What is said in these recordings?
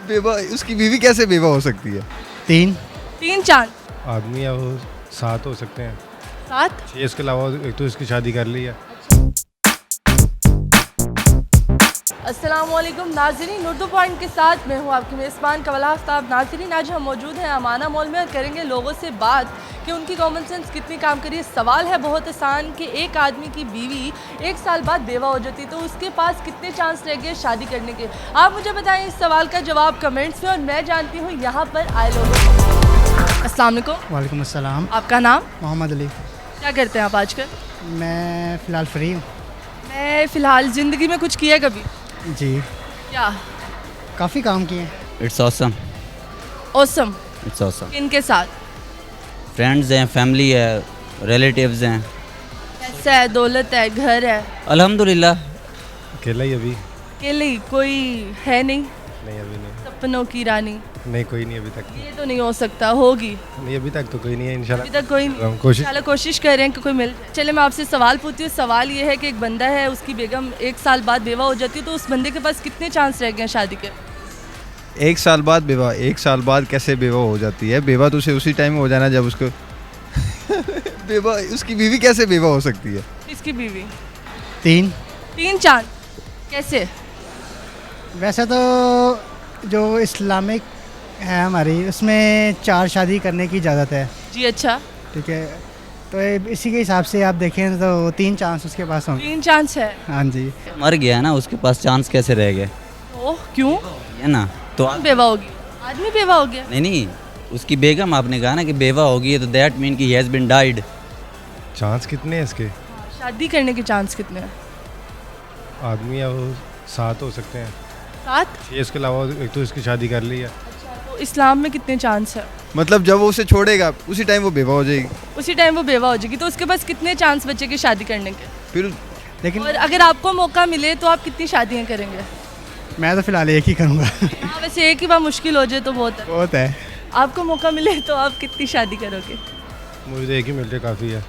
बेवा उसकी बीवी कैसे बेवा हो सकती है? 3 3 चांद। आदमी या वो 7 हो सकते हैं। 7। 6 इसके अलावा एक तो इसकी शादी कर ली है। अस्सलामुअलैकुम नाज़रीन, उर्दू पॉइंट के साथ मैं हूँ आपकी मेज़बान कवल आफ्ताब। नाज़रीन, आज हम मौजूद हैं अमाना मॉल में और करेंगे लोगों से बात कि उनकी कॉमन सेंस कितनी काम करी है। सवाल है बहुत आसान कि एक आदमी की बीवी 1 साल बाद बेवा हो जाती तो उसके पास कितने चांस रह गए शादी करने के। आप मुझे बताएं इस सवाल का जवाब कमेंट्स में और मैं जानती हूँ यहाँ पर आए लोगों को। अस्सलाम वालेकुम। वालेकुम अस्सलाम। आपका नाम? मोहम्मद अली। क्या करते हैं आप आजकल? मैं फ़िलहाल फ्री हूँ। मैं फ़िलहाल ज़िंदगी में कुछ किया कभी? जी, क्या? काफ़ी काम किए हैं। It's awesome. Awesome. It's awesome. किनके साथ? फ्रेंड्स हैं, फैमिली है, रिलेटिव्स हैं। पैसा है, दौलत है, घर है? अल्हम्दुलिल्लाह। अकेला ही अभी? अकेले ही, कोई है नहीं? नहीं अभी नहीं। सपनों की रानी? नहीं कोई नहीं अभी तक। ये तो नहीं हो सकता, होगी? नहीं अभी तक तो कोई नहीं है अभी इंशाल्लाह। तक कोई नहीं। हम कोशिश चलो कोशिश कर रहे हैं कि कोई मिल जाए। चले मैं आपसे सवाल पूछती हूँ। सवाल ये है कि एक बंदा है, उसकी बेगम 1 साल बाद बेवा हो जाती है तो उस बंदे के पास कितने चांस रह गए हैं शादी के? 1 साल बाद बेवा? 1 साल बाद कैसे बेवा हो जाती है? बेवा तो उसे उसी टाइम हो जाना जब उसको बेवा उसकी बीवी कैसे बेवा हो सकती है? इसकी बीवी? 3 चांद। कैसे? वैसे तो जो इस्लामिक है हमारी, उसमें 4 शादी करने की इजाज़त है। जी अच्छा। ठीक है, तो इसी के हिसाब से आप देखें तो 3 चांस उसके पास होंगे। 3 चांस है? हाँ जी। मर गया है ना, उसके पास चांस कैसे रह गए? ओह क्यों? है ना, तो कौन बेवा होगी? आदमी बेवा हो गया? नहीं, उसकी बेगम, आपने कहा ना कि बेवा होगी है तो दैट मीन कि he has been died. Chance कितने हैं इसके? शादी करने के चांस कितने हैं? आदमी या वो 7 हो सकते हैं। 7? 6 इसके अलावा एक तो इसकी शादी कर ली है। तो इस्लाम में कितने चांस है? मतलब जब वो उसे छोड़ेगा उसी टाइम वो बेवा हो जाएगी। उसी टाइम वो बेवा हो जाएगी तो उसके पास कितने चांस बचे कि शादी करने के? फिर लेकिन और अगर आपको मौका मिले तो आप कितनी शादियां करेंगे? मैं तो फ़िलहाल एक ही करूँगा। हाँ, वैसे एक ही बार मुश्किल हो जाए तो बहुत है। बहुत है। आपको मौका मिले तो आप कितनी शादी करोगे? मुझे तो एक ही मिल रही काफ़ी है।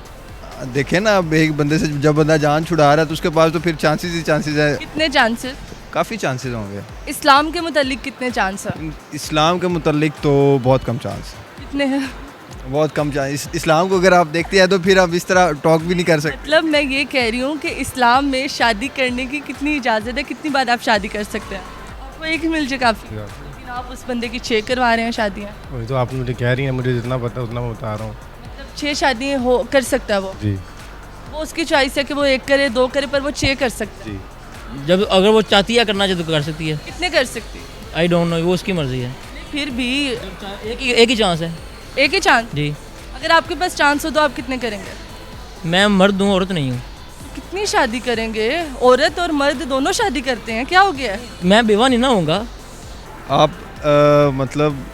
देखे ना, अब एक बंदे से जब बंदा जान छुड़ा रहा है तो उसके पास तो फिर चांसेस ही चांसेस है। कितने चांसेस? काफ़ी चांसेस होंगे। इस्लाम के मुतालिक कितने चांस है? इस्लाम के मुतालिक तो बहुत कम चांस, कितने हैं? बहुत कम चांस। इस्लाम को अगर आप देखते हैं तो फिर आप इस तरह टॉक भी नहीं कर सकते। मतलब मैं ये कह रही हूँ कि इस्लाम में शादी करने की कितनी इजाज़त है, कितनी बार आप शादी कर सकते हैं? आपको एक ही मिल जाए काफ़ी, लेकिन आप उस बंदे की 6 करवा रहे हैं शादियाँ। वही तो आप मुझे कह रही हैं, मुझे जितना पता उतना मैं बता रहा हूँ। मतलब 6 शादियाँ हो कर सकता है वो? जी वो उसकी चॉइस है कि वो 1 करे 2 करे, पर वो 6 कर सकता है। जी। जब अगर वो चाहती है करना चाहे तो कर सकती है। कितने कर सकती है? आई डोंट नो, वो उसकी मर्जी है। फिर भी एक ही चांस है एक ही चांस। जी। अगर आपके पास चांस हो तो आप कितने करेंगे? मैं मर्द हूँ, औरत नहीं हूँ। कितनी शादी करेंगे? औरत और मर्द दोनों शादी करते हैं, क्या हो गया है? मैं बेवा नहीं ना होऊंगा। आप मतलब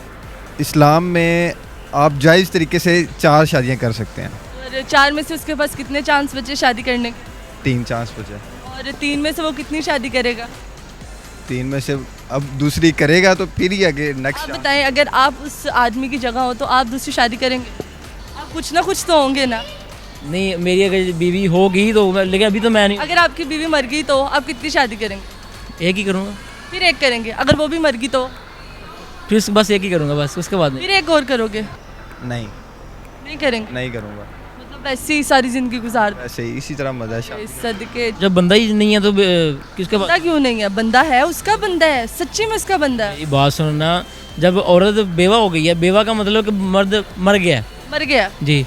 इस्लाम में आप जायज़ तरीके से 4 शादियां कर सकते हैं। और 4 में से उसके पास कितने चांस बचे शादी करने के? 3 चांस बचे। और 3 में से वो कितनी शादी करेगा? 3 में से अब दूसरी करेगा तो फिर ही आगे आप नेक्स्ट। बताएं, अगर आप उस आदमी की जगह हो तो आप दूसरी शादी करेंगे? आप कुछ ना कुछ तो होंगे ना। नहीं, मेरी अगर बीवी होगी तो लेकिन अभी तो मैं नहीं। अगर आपकी बीवी मर गई तो आप कितनी शादी करेंगे? एक ही करूँगा। फिर एक करेंगे। अगर वो भी मर गई तो फिर बस एक ही करूँगा, बस उसके बाद नहीं। फिर एक और करोगे? नहीं, नहीं करेंगे? नहीं करूँगा। मतलब ऐसे ही सारी जिंदगी गुजार दो? ऐसे ही इसी तरह मजा है। इस सदके। जब बंदा ही नहीं है तो किसके बंदा पास? क्यों नहीं है? बंदा है, उसका बंदा है, सच्ची में उसका बंदा है। ये बात सुनना, जब औरत बेवा हो गई है, बेवा का मतलब कि मर्द मर गया है। मर गया। जी।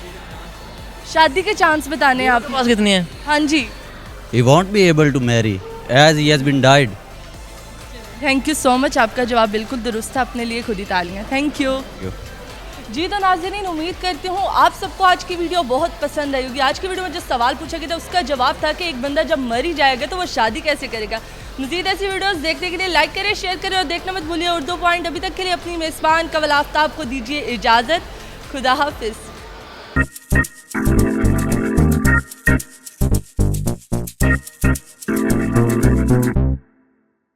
शादी के चांस बताने हैं आपके आप? पास कितने हैं? हाँ जी। He won't be able to marry as he has been died. Thank you so much, आपका जवाब बिल्कुल दुरुस्त था। अपने लिए खुद ही तालियां। Thank you. जी तो नाज़रीन, उम्मीद करती हूँ आप सबको आज की वीडियो बहुत पसंद आई होगी। आज की वीडियो में जो सवाल पूछा गया था उसका जवाब था कि एक बंदा जब मर ही जाएगा तो वो शादी कैसे करेगा। मज़ीद ऐसी वीडियोस देखने के लिए लाइक करें, शेयर करें और देखना मत भूलिए उर्दू पॉइंट। अभी तक के लिए अपनी मेज़बान कवल आफ्ताब को दीजिए इजाज़त। खुदा हाफिज़।